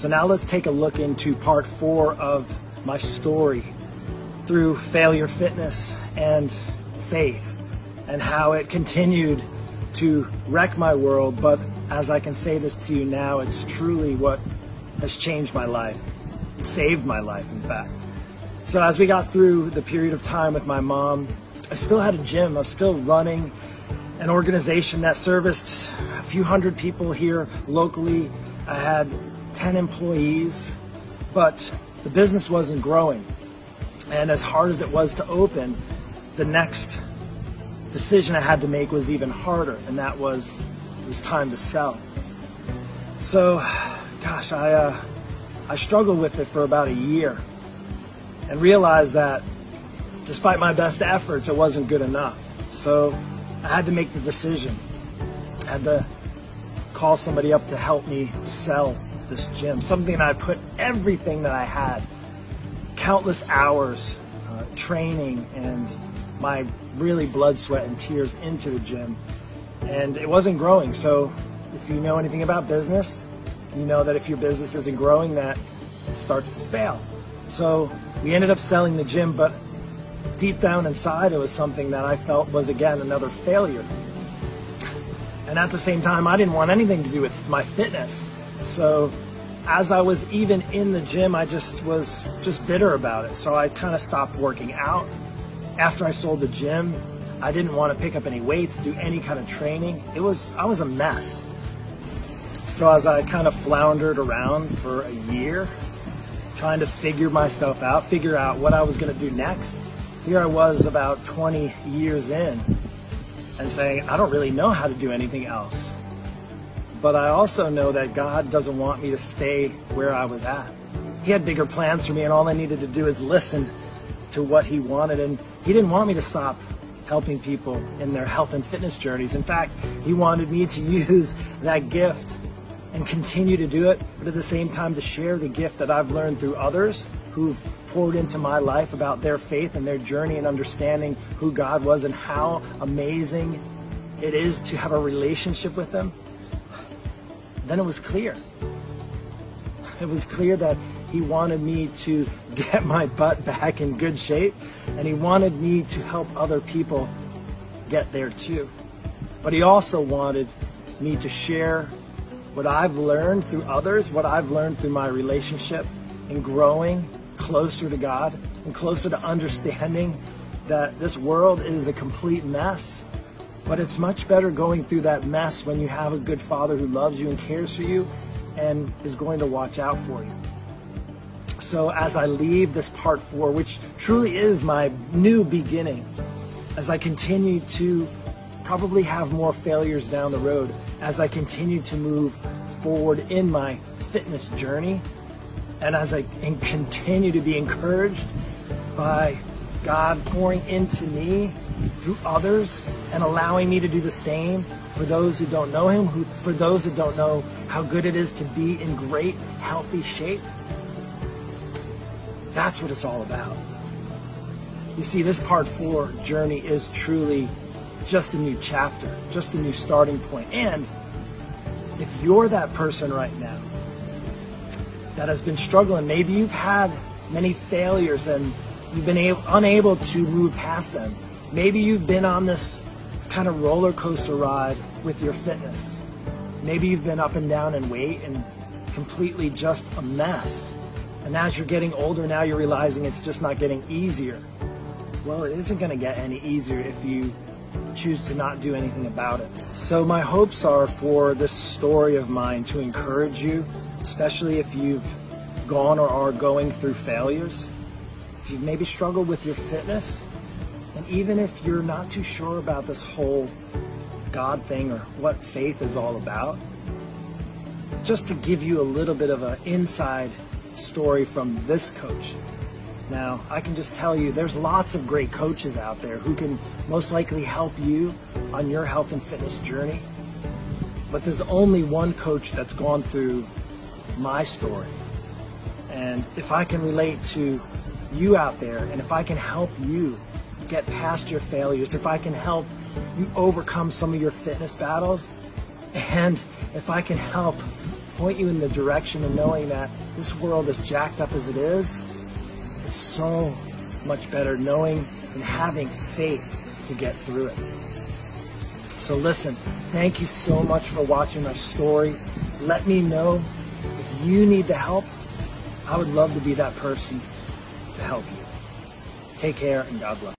So now let's take a look into part 4 of my story through failure fitness and faith, and how it continued to wreck my world. But as I can say this to you now, it's truly what has changed my life, saved my life, in fact. So as we got through the period of time with my mom, I still had a gym. I was still running an organization that serviced a few hundred people here locally. I had 10 employees, but the business wasn't growing. And as hard as it was to open, the next decision I had to make was even harder, and that was it was time to sell. So, gosh, I struggled with it for about a year and realized that despite my best efforts, it wasn't good enough. So I had to make the decision. I had to call somebody up to help me sell this gym, something I put everything that I had, countless hours, training, and my really blood, sweat, and tears into the gym. And it wasn't growing. So if you know anything about business, you know that if your business isn't growing, that it starts to fail. So we ended up selling the gym, but deep down inside, it was something that I felt was, again, another failure. And at the same time, I didn't want anything to do with my fitness. So as I was even in the gym, I was bitter about it. So I kind of stopped working out. After I sold the gym, I didn't want to pick up any weights, do any kind of training. I was a mess. So as I kind of floundered around for a year, trying to figure myself out, figure out what I was going to do next, here I was about 20 years in and saying, I don't really know how to do anything else. But I also know that God doesn't want me to stay where I was at. He had bigger plans for me, and all I needed to do is listen to what He wanted. And He didn't want me to stop helping people in their health and fitness journeys. In fact, He wanted me to use that gift and continue to do it, but at the same time to share the gift that I've learned through others who've poured into my life about their faith and their journey and understanding who God was and how amazing it is to have a relationship with Him. Then it was clear. It was clear that He wanted me to get my butt back in good shape, and He wanted me to help other people get there too. But He also wanted me to share what I've learned through others, what I've learned through my relationship and growing closer to God and closer to understanding that this world is a complete mess. But it's much better going through that mess when you have a good Father who loves you and cares for you and is going to watch out for you. So as I leave this part 4, which truly is my new beginning, as I continue to probably have more failures down the road, as I continue to move forward in my fitness journey, and as I continue to be encouraged by God pouring into me through others and allowing me to do the same for those who don't know Him, for those who don't know how good it is to be in great, healthy shape. That's what it's all about. You see, this part 4 journey is truly just a new chapter, just a new starting point. And if you're that person right now that has been struggling, maybe you've had many failures and you've been unable to move past them. Maybe you've been on this kind of roller coaster ride with your fitness. Maybe you've been up and down in weight and completely just a mess. And as you're getting older now, you're realizing it's just not getting easier. Well, it isn't going to get any easier if you choose to not do anything about it. So my hopes are for this story of mine to encourage you, especially if you've gone or are going through failures, if you've maybe struggled with your fitness, and even if you're not too sure about this whole God thing or what faith is all about, just to give you a little bit of an inside story from this coach. Now, I can just tell you there's lots of great coaches out there who can most likely help you on your health and fitness journey, but there's only one coach that's gone through my story. And if I can relate to you out there, and if I can help you get past your failures, if I can help you overcome some of your fitness battles, and if I can help point you in the direction of knowing that this world, as jacked up as it is, it's so much better knowing and having faith to get through it. So listen, thank you so much for watching my story. Let me know if you need the help. I would love to be that person to help you. Take care and God bless.